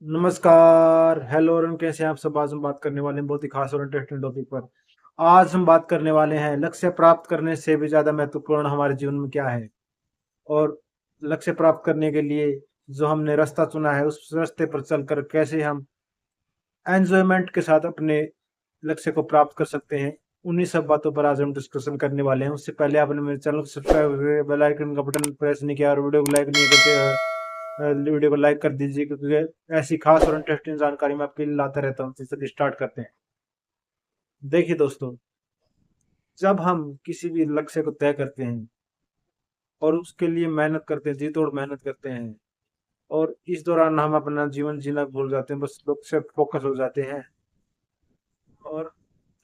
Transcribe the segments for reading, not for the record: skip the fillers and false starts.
नमस्कार, हेलो और कैसे हैं आप सब। आज हम बात करने वाले हैं बहुत ही खास और इंटरेस्टिंग टॉपिक पर। आज हम बात करने वाले हैं लक्ष्य प्राप्त करने से भी ज़्यादा महत्वपूर्ण हमारे जीवन में क्या है। और लक्ष्य प्राप्त करने के लिए जो हमने रास्ता चुना है उस रास्ते पर चलकर कैसे हम एंजॉयमेंट के साथ अपने लक्ष्य को प्राप्त कर सकते हैं। उन्हीं सब बातों पर आज हम डिस्कशन करने वाले हैं। उससे पहले आपने मेरे चैनल को सब्सक्राइब करके बेल आइकन का बटन प्रेस नहीं किया और वीडियो को लाइक नहीं करते, वीडियो को लाइक कर दीजिए, क्योंकि ऐसी खास और इंटरेस्टिंग जानकारी मैं आपके लिए लाता रहता हूँ। तो चलिए स्टार्ट करते हैं। देखिए दोस्तों, जब हम किसी भी लक्ष्य को तय करते हैं और उसके लिए मेहनत करते हैं, जी तोड़ मेहनत करते हैं, और इस दौरान हम अपना जीवन जीना भूल जाते हैं, बस लक्ष्य पे फोकस हो जाते हैं, और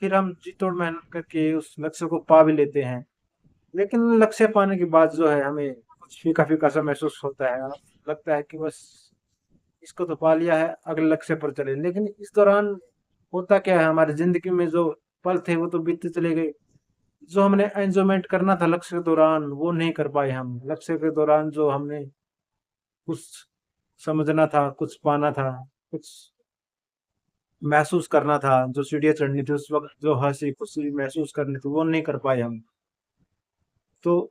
फिर हम जी तोड़ मेहनत करके उस लक्ष्य को पा भी लेते हैं। लेकिन लक्ष्य पाने के बाद जो है हमें कुछ फीका फीका सा महसूस होता है। लगता है कि बस इसको तो पा लिया है, अगले लक्ष्य पर चले। लेकिन इस दौरान होता क्या है, हमारी जिंदगी में जो पल थे वो तो बीतते चले गए। जो हमने एंजॉयमेंट करना था लक्ष्य के दौरान वो नहीं कर पाए हम। लक्ष्य के दौरान जो हमने कुछ समझना था, कुछ पाना था, कुछ महसूस करना था, जो सीढ़ियाँ चढ़नी थी उस वक्त, जो हंसी खुशी महसूस करनी थी, वो नहीं कर पाए हम। तो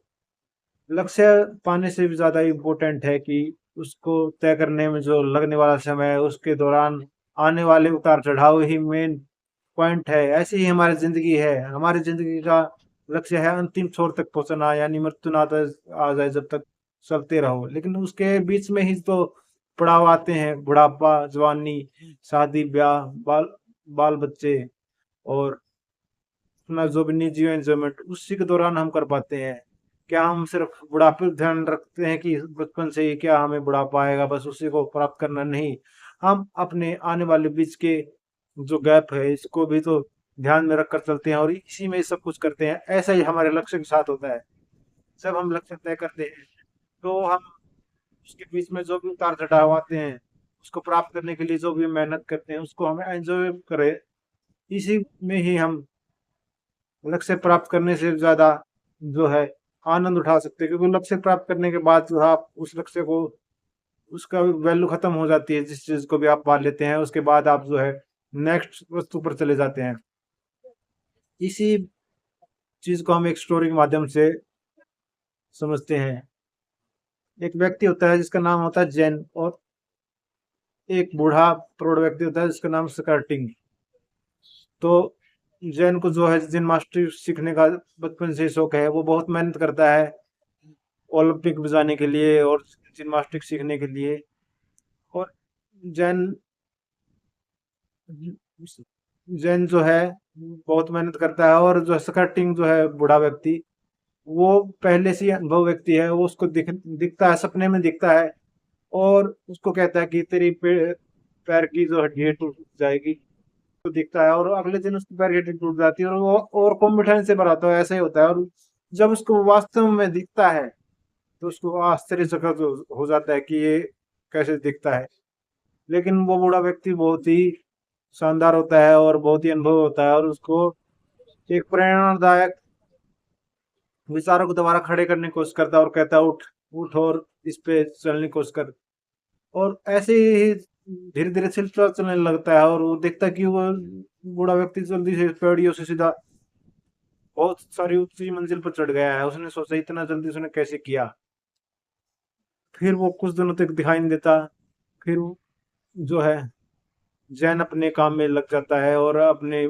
लक्ष्य पाने से भी ज्यादा इम्पोर्टेंट है कि उसको तय करने में जो लगने वाला समय है उसके दौरान आने वाले उतार चढ़ाव ही मेन पॉइंट है। ऐसी ही हमारी जिंदगी है। हमारी जिंदगी का लक्ष्य है अंतिम छोर तक पहुंचना, यानी मृत्यु ना आ जाए जब तक चलते रहो। लेकिन उसके बीच में ही तो पड़ाव आते हैं, बुढ़ापा, जवानी, शादी ब्याह, बाल बाल बच्चे, और अपना जो भी निजी एंजॉयमेंट उसी के दौरान हम कर पाते हैं। क्या हम सिर्फ बुढ़ापे पर ध्यान रखते हैं कि बचपन से ही क्या हमें बुढ़ापा आएगा बस उसी को प्राप्त करना? नहीं, हम अपने आने वाले बीच के जो गैप है इसको भी तो ध्यान में रखकर चलते हैं और इसी में सब कुछ करते हैं। ऐसा ही हमारे लक्ष्य के साथ होता है। जब हम लक्ष्य तय करते हैं तो हम उसके बीच में जो भी उतार चढ़ाव आते हैं उसको प्राप्त करने के लिए जो भी मेहनत करते हैं उसको हमें एंजॉय करें। इसी में ही हम लक्ष्य प्राप्त करने से ज्यादा जो है आनंद उठा सकते हैं। क्योंकि लक्ष्य प्राप्त करने के बाद जो आप उस लक्ष्य को, उसका वैल्यू खत्म हो जाती है। जिस चीज को भी आप पा लेते हैं उसके बाद आप जो है नेक्स्ट वस्तु पर चले जाते हैं। इसी चीज को हम एक स्टोरी के माध्यम से समझते हैं। एक व्यक्ति होता है जिसका नाम होता है जैन, और एक बूढ़ा प्रौढ़ व्यक्ति होता है जिसका नाम स्कर्टिंग। तो जैन को जो है जिन मास्टर सीखने का बचपन से शौक है, वो बहुत मेहनत करता है ओलंपिक में जाने के लिए और जिम्नास्टिक सीखने के लिए। और जैन जैन जो है बहुत मेहनत करता है, और जो स्कर्टिंग जो है बूढ़ा व्यक्ति, वो पहले से ही अनुभव व्यक्ति है। वो उसको दिखता है, सपने में दिखता है, और उसको कहता है कि तेरी पैर की जो हड्डी है टूट जाएगी। तो दिखता है और अगले दिन उसकी पैर की हड्डी टूट जाती है, और वो और कॉन्फिडेंस से भरा होता है। ऐसा ही होता है। और जब उसको वास्तव में दिखता है तो उसको आश्चर्यचकित हो जाता है कि ये कैसे दिखता है। लेकिन वो बूढ़ा व्यक्ति बहुत ही शानदार होता है और बहुत ही अनुभव होता है, और उसको एक प्रेरणादायक विचारों को दोबारा खड़े करने की कोशिश करता है और कहता है उठ उठ और इस पे चलने की कोशिश कर। और ऐसे ही धीरे धीरे सिलसिला चलने लगता है, और वो देखता है कि वो बूढ़ा व्यक्ति जल्दी से पेड़ियों से सीधा बहुत सारी ऊंची मंजिल पर चढ़ गया है। उसने सोचा इतना जल्दी उसने कैसे किया। फिर वो कुछ दिनों तक दिखाई नहीं देता। फिर वो जो है जैन अपने काम में लग जाता है और अपने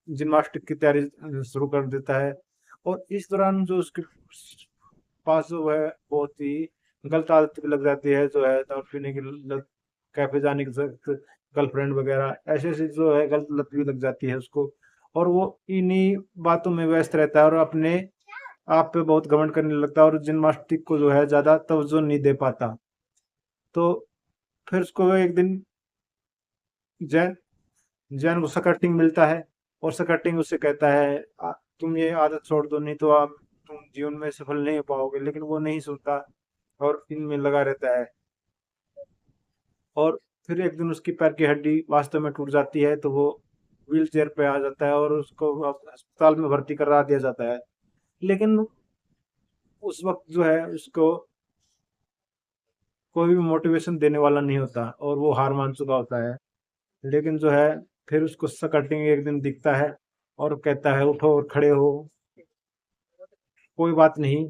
जिम्नास्टिक की तैयारी शुरू कर देता है। और इस दौरान जो उसके पास जो है बहुत ही गलत आदत भी लग जाती है, जो है दारू पीने की लत, कैफे जाने की गर्लफ्रेंड वगैरह, ऐसे ऐसे जो है गलत लत भी लग जाती है उसको। और वो इन्हीं बातों में व्यस्त रहता है और अपने आप पे बहुत घमंड करने लगता है, और जिम्नास्टिक को जो है ज्यादा तवज्जो नहीं दे पाता। तो फिर उसको एक दिन जैन जैन को सकटिंग मिलता है, और सकटिंग उससे कहता है तुम ये आदत छोड़ दो, नहीं तो आप तुम जीवन में सफल नहीं हो पाओगे। लेकिन वो नहीं सुनता और इनमें लगा रहता है। और फिर एक दिन उसकी पैर की हड्डी वास्तव में टूट जाती है, तो वो व्हील चेयर पे आ जाता है और उसको अस्पताल में भर्ती करा दिया जाता है। लेकिन उस वक्त जो है उसको कोई भी मोटिवेशन देने वाला नहीं होता और वो हार मान चुका होता है। लेकिन जो है फिर उसको स्कर्टिंग एक दिन दिखता है और कहता है उठो और खड़े हो, कोई बात नहीं,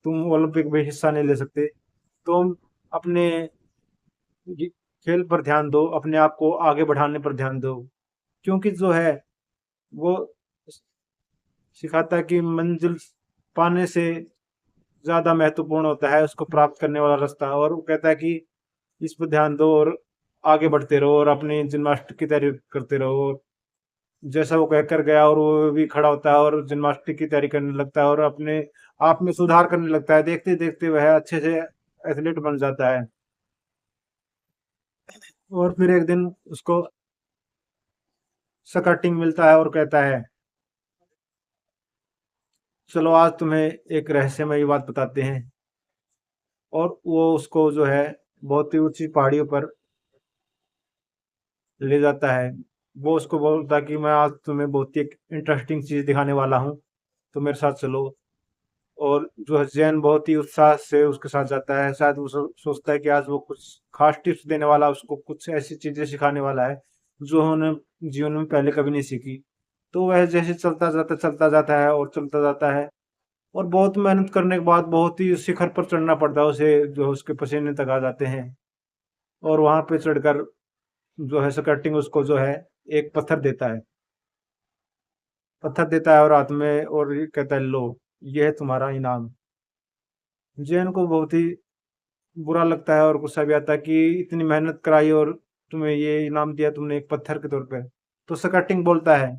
तुम ओलंपिक में हिस्सा नहीं ले सकते, तुम अपने ये खेल पर ध्यान दो, अपने आप को आगे बढ़ाने पर ध्यान दो। क्योंकि जो है वो सिखाता है कि मंजिल पाने से ज़्यादा महत्वपूर्ण होता है उसको प्राप्त करने वाला रास्ता, और वो कहता है कि इस पर ध्यान दो और आगे बढ़ते रहो और अपनी जिम्नास्टिक की तैयारी करते रहो। जैसा वो कहकर गया और वो भी खड़ा होता है और जिम्नास्टिक की तैयारी करने लगता है और अपने आप में सुधार करने लगता है। देखते देखते वह अच्छे से एथलीट बन जाता है। और फिर एक दिन उसको स्कर्टिंग मिलता है और कहता है चलो आज तुम्हें एक रहस्यमयी बात बताते हैं। और वो उसको जो है बहुत ही ऊंची पहाड़ियों पर ले जाता है। वो उसको बोलता है कि मैं आज तुम्हें बहुत ही एक इंटरेस्टिंग चीज दिखाने वाला हूँ, तो मेरे साथ चलो। और जो है जैन बहुत ही उत्साह से उसके साथ जाता है। शायद वो सोचता है कि आज वो कुछ खास टिप्स देने वाला, उसको कुछ ऐसी चीजें सिखाने वाला है जो उन्होंने जीवन में पहले कभी नहीं सीखी। तो वह जैसे चलता जाता है और चलता जाता है और बहुत मेहनत करने के बाद बहुत ही शिखर पर चढ़ना पड़ता है उसे, जो उसके पसीने तक आ जाते हैं। और वहां पे चढ़कर जो है स्कर्टिंग उसको जो है एक पत्थर देता है और हाथ में, और ये कहता है लो, ये है तुम्हारा इनाम। जैन को बहुत ही बुरा लगता है और गुस्सा भी आता है कि इतनी मेहनत कराई और तुम्हें ये इनाम दिया तुमने एक पत्थर के तौर पे। तो स्कर्टिंग बोलता है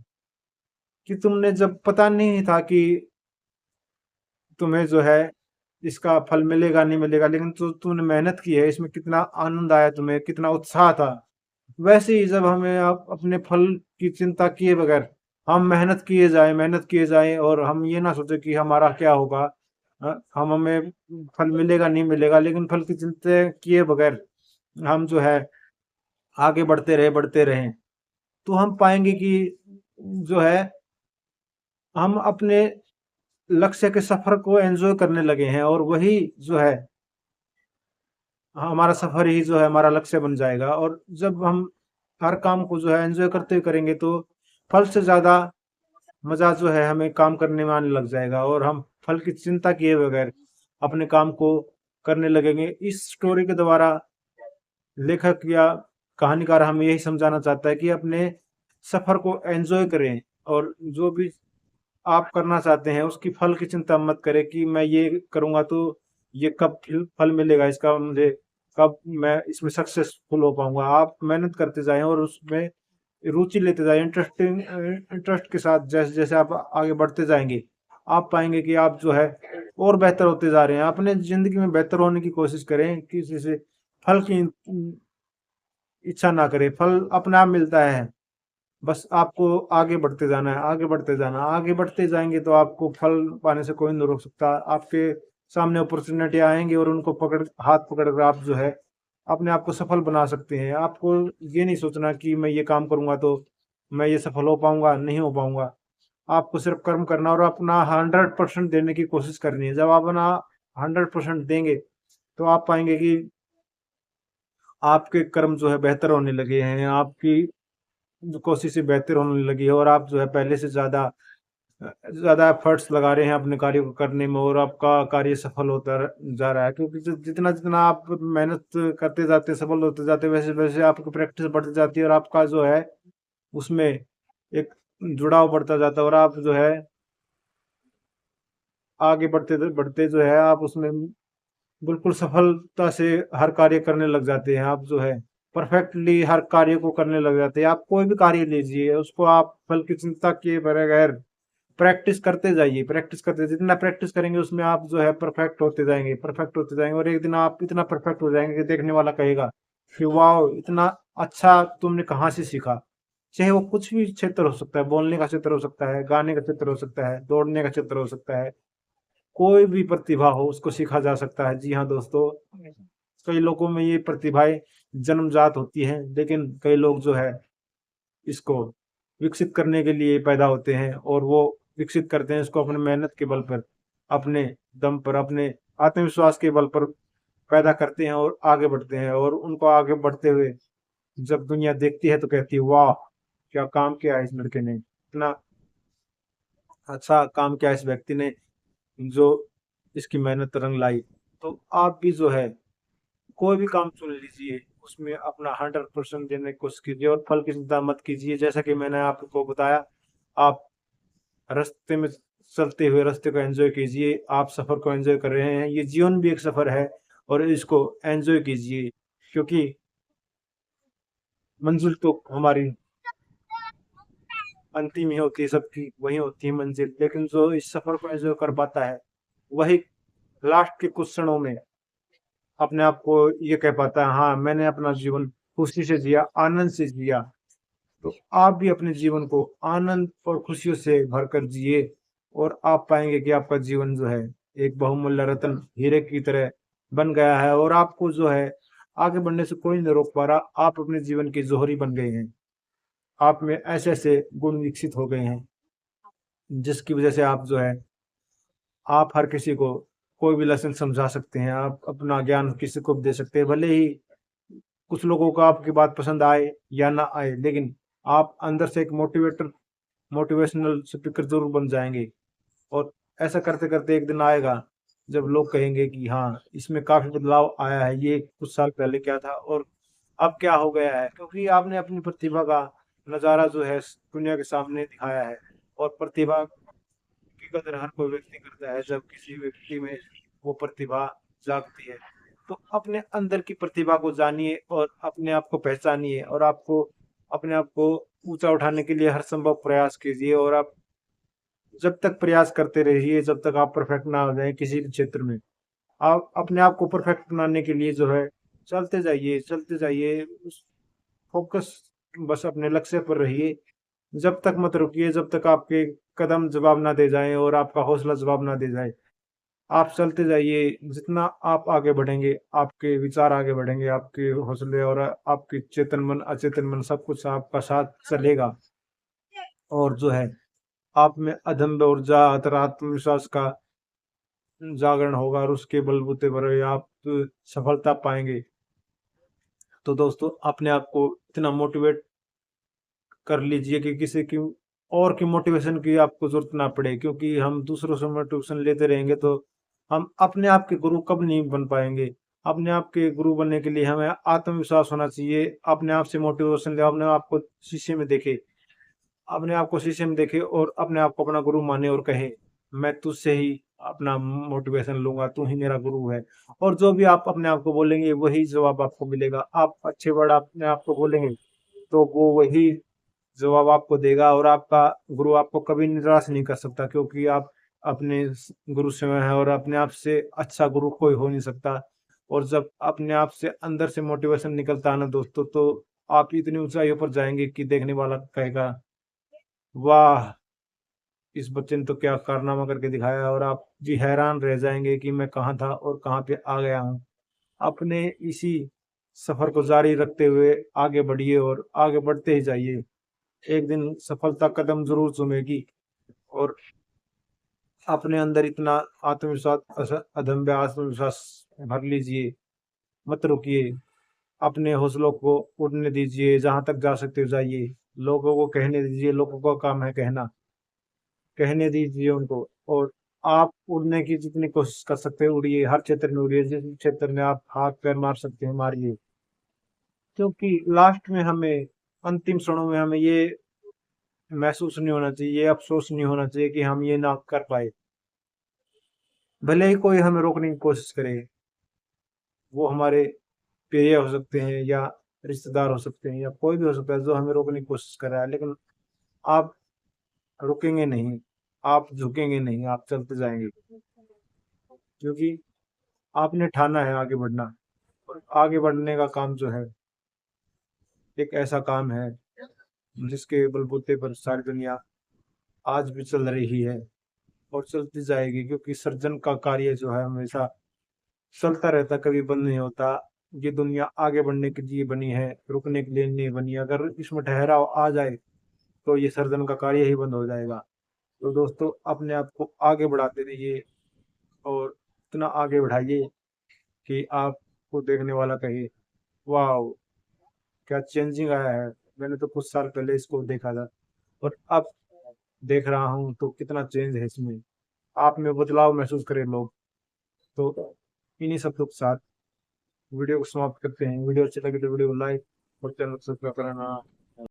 कि तुमने जब पता नहीं था कि तुम्हें जो है इसका फल मिलेगा नहीं मिलेगा, लेकिन तुमने मेहनत की है, इसमें कितना आनंद आया, तुम्हें कितना उत्साह था। वैसे ही जब हमें आप अपने फल की चिंता किए बगैर हम मेहनत किए जाएं और हम ये ना सोचे कि हमारा क्या होगा, हम हमें फल मिलेगा नहीं मिलेगा, लेकिन फल की चिंता किए बगैर हम जो है आगे बढ़ते रहें, तो हम पाएंगे कि जो है हम अपने लक्ष्य के सफर को एंजॉय करने लगे हैं, और वही जो है हमारा सफर ही जो है हमारा लक्ष्य बन जाएगा। और जब हम हर काम को जो है एंजॉय करते हुए करेंगे तो फल से ज्यादा मजा जो है हमें काम करने में आने लग जाएगा और हम फल की चिंता किए बगैर अपने काम को करने लगेंगे। इस स्टोरी के द्वारा लेखक या कहानीकार हमें यही समझाना चाहता है कि अपने सफर को एंजॉय करें, और जो भी आप करना चाहते हैं उसकी फल की चिंता मत करें कि मैं ये करूंगा तो ये कब फल मिलेगा इसका मुझे, कब मैं इसमें सक्सेसफुल हो पाऊंगा। आप मेहनत करते जाएं और उसमें रुचि लेते जाएं, इंटरेस्ट के साथ। जैसे जैसे आप आगे बढ़ते जाएंगे आप पाएंगे कि आप जो है और बेहतर होते जा रहे हैं। अपने जिंदगी में बेहतर होने की कोशिश करें, किसी से फल की इच्छा ना करें, फल अपने आप मिलता है। बस आपको आगे बढ़ते जाना है, आगे बढ़ते जाना, आगे बढ़ते जाएंगे तो आपको फल पाने से कोई नहीं रोक सकता। आपके सामने अपॉर्चुनिटी आएंगे और उनको हाथ पकड़ कर आप जो है अपने आप को सफल बना सकते हैं। आपको ये नहीं सोचना कि मैं ये काम करूंगा तो मैं ये सफल हो पाऊंगा, नहीं हो पाऊंगा। आपको सिर्फ कर्म करना और अपना 100% देने की कोशिश करनी है। जब आप अपना 100% देंगे तो आप पाएंगे कि आपके कर्म जो है बेहतर होने लगे हैं, आपकी कोशिशें बेहतर होने लगी है, और आप जो है पहले से ज्यादा एफर्ट्स लगा रहे हैं अपने कार्य को करने में, और आपका कार्य सफल होता जा रहा है। क्योंकि जितना जितना आप मेहनत करते जाते सफल होते जाते वैसे वैसे आपकी प्रैक्टिस बढ़ती जाती है और आपका जो है उसमें एक जुड़ाव बढ़ता जाता है, और आप जो है आगे बढ़ते बढ़ते जो है आप उसमें बिल्कुल सफलता से हर कार्य करने लग जाते हैं। आप जो है परफेक्टली हर कार्य को करने लग जाते हैं। आप कोई भी कार्य लीजिए उसको आप फल की चिंता किए बगैर प्रैक्टिस करते जाइए, प्रैक्टिस करते, जितना प्रैक्टिस करेंगे उसमें आप जो है परफेक्ट होते जाएंगे, और एक दिन आप इतना परफेक्ट हो जाएंगे कि देखने वाला कहेगा कि वाह, इतना अच्छा तुमने कहाँ से सीखा। चाहे वो कुछ भी क्षेत्र हो सकता है, बोलने का क्षेत्र हो सकता है, गाने का क्षेत्र हो सकता है, दौड़ने का क्षेत्र हो सकता है, कोई भी प्रतिभा हो उसको सीखा जा सकता है। जी हाँ दोस्तों, कई लोगों में ये प्रतिभाएं जन्मजात होती हैं, लेकिन कई लोग जो है इसको विकसित करने के लिए पैदा होते हैं, और वो विकसित करते हैं इसको अपने मेहनत के बल पर, अपने दम पर, अपने आत्मविश्वास के बल पर पैदा करते हैं और आगे बढ़ते हैं, और उनको आगे बढ़ते हुए जब दुनिया देखती है तो कहती है वाह, क्या काम किया है इस लड़के ने, इतना अच्छा काम किया इस व्यक्ति ने, जो इसकी मेहनत रंग लाई। तो आप भी जो है कोई भी काम चुन लीजिए, उसमें अपना 100% देने की कोशिश कीजिए और फल की चिंता मत कीजिए। जैसा कि मैंने आपको बताया, आप रास्ते में चलते हुए रास्ते को एंजॉय कीजिए, आप सफर को एंजॉय कर रहे हैं, ये जीवन भी एक सफर है और इसको एंजॉय कीजिए, क्योंकि मंजिल तो हमारी अंतिम ही होती है, सबकी वही होती है मंजिल, लेकिन जो इस सफर को एंजॉय कर पाता है वही लास्ट के कुछ क्षणों में अपने आप को ये कह पाता है हाँ, मैंने अपना जीवन खुशी से जिया, आनंद से जिया। तो आप भी अपने जीवन को आनंद और खुशियों से भरकर जिए, और आप पाएंगे कि आपका जीवन जो है एक बहुमूल्य रत्न हीरे की तरह बन गया है, और आपको जो है आगे बढ़ने से कोई नहीं रोक पा रहा। आप अपने जीवन के जौहरी बन गए हैं, आप में ऐसे ऐसे गुण विकसित हो गए हैं जिसकी वजह से आप जो है, आप हर किसी को कोई भी लेसन समझा सकते हैं, आप अपना ज्ञान किसी को भी दे सकते हैं। भले ही कुछ लोगों को आपकी बात पसंद आए या ना आए, लेकिन आप अंदर से एक मोटिवेशनल स्पीकर जरूर बन जाएंगे। और ऐसा करते करते एक दिन आएगा जब लोग कहेंगे कि हाँ, इसमें काफी बदलाव आया है, ये कुछ साल पहले क्या था और अब क्या हो गया है, क्योंकि आपने अपनी प्रतिभा का नजारा जो है दुनिया के सामने दिखाया है। और प्रतिभा की कदर हर कोई व्यक्ति करता है जब किसी व्यक्ति में वो प्रतिभा जागती है। तो अपने अंदर की प्रतिभा को जानिए और अपने आप को पहचानिए, और आपको अपने आप को ऊंचा उठाने के लिए हर संभव प्रयास कीजिए। और आप जब तक प्रयास करते रहिए, जब तक आप परफेक्ट ना हो जाए किसी भी क्षेत्र में, आप अपने आप को परफेक्ट बनाने के लिए जो है चलते जाइए, फोकस बस अपने लक्ष्य पर रहिए। जब तक मत रुकिए जब तक आपके कदम जवाब ना दे जाएं और आपका हौसला जवाब ना दे जाए। आप चलते जाइए, जितना आप आगे बढ़ेंगे आपके विचार आगे बढ़ेंगे, आपके हौसले और आपके चेतन मन अचेतन मन सब कुछ आपका साथ चलेगा। और जो है आप में अदम्य ऊर्जा और आत्मविश्वास का जागरण होगा, और उसके बलबूते पर ही आप सफलता पाएंगे। तो दोस्तों, अपने आप को इतना मोटिवेट कर लीजिए कि किसी की और की मोटिवेशन की आपको जरूरत ना पड़े, क्योंकि हम दूसरों से मोटिवेशन लेते रहेंगे तो हम अपने आप के गुरु कब नहीं बन पाएंगे। अपने आप के गुरु बनने के लिए हमें आत्मविश्वास होना चाहिए, अपने आप से मोटिवेशन ले, अपने आप को शीशे में देखे, अपने आप को शीशे में देखे और अपने आप को अपना गुरु माने और कहे मैं तुझसे ही अपना मोटिवेशन लूंगा, तू ही मेरा गुरु है। और जो भी आप अपने आप को बोलेंगे वही जवाब आपको मिलेगा। आप अच्छे वर्ड अपने आप को बोलेंगे तो वो वही जवाब आपको देगा, और आपका गुरु आपको कभी निराश नहीं कर सकता, क्योंकि आप अपने गुरु से हैं और अपने आप से अच्छा गुरु कोई हो नहीं सकता। और जब अपने आप से अंदर से मोटिवेशन निकलता है ना दोस्तों, तो आप इतनी ऊंचाइयों पर जाएंगे कि देखने वाला कहेगा वाह, इस बच्चे ने तो क्या कारनामा करके दिखाया, और आप भी हैरान रह जाएंगे कि मैं कहाँ था और कहाँ पे आ गया हूँ। अपने इसी सफर को जारी रखते हुए आगे बढ़िए और आगे बढ़ते ही जाइए। एक दिन सफलता कदम जरूर चूमेगी। और अपने अंदर इतना आत्मविश्वास अदम्य आत्मविश्वास भर लीजिए, मत रुकिए, अपने हौसलों को उड़ने दीजिए, जहां तक जा सकते हो जाइए। लोगों को कहने दीजिए, लोगों का काम है कहना, कहने दीजिए उनको। और आप उड़ने की जितनी कोशिश कर सकते हैं उड़िए, हर क्षेत्र में उड़िए, जिस क्षेत्र में आप हाथ पैर मार सकते हैं मारिए, क्योंकि लास्ट में हमें अंतिम क्षणों में हमें ये महसूस नहीं होना चाहिए, ये अफसोस नहीं होना चाहिए कि हम ये ना कर पाए। भले ही कोई हमें रोकने की कोशिश करे, वो हमारे प्रिय हो सकते हैं या रिश्तेदार हो सकते हैं या कोई भी हो सकता है जो हमें रोकने की कोशिश कर रहा है, लेकिन आप रुकेंगे नहीं, आप झुकेंगे नहीं, आप चलते जाएंगे, क्योंकि आपने ठाना है आगे बढ़ना। और आगे बढ़ने का काम जो है एक ऐसा काम है जिसके बलबूते पर सारी दुनिया आज भी चल रही है और चलती जाएगी, क्योंकि सर्जन का कार्य जो है हमेशा चलता रहता, कभी बंद नहीं होता। ये दुनिया आगे बढ़ने के लिए बनी है, रुकने के लिए नहीं बनी। अगर इसमें ठहराव आ जाए तो ये सर्जन का कार्य ही बंद हो जाएगा। तो दोस्तों, अपने आप को आगे बढ़ाते रहिए और इतना आगे बढ़ाइए कि आपको देखने वाला कहे वाह, क्या चेंजिंग आया है। मैंने तो कुछ साल पहले इसको देखा था और अब देख रहा हूँ तो कितना चेंज है इसमें, आप में बदलाव महसूस करें लोग। तो इन्हीं सब के साथ वीडियो को समाप्त करते हैं। वीडियो अच्छी लगी तो वीडियो को लाइक और चैनल को सब्सक्राइब करना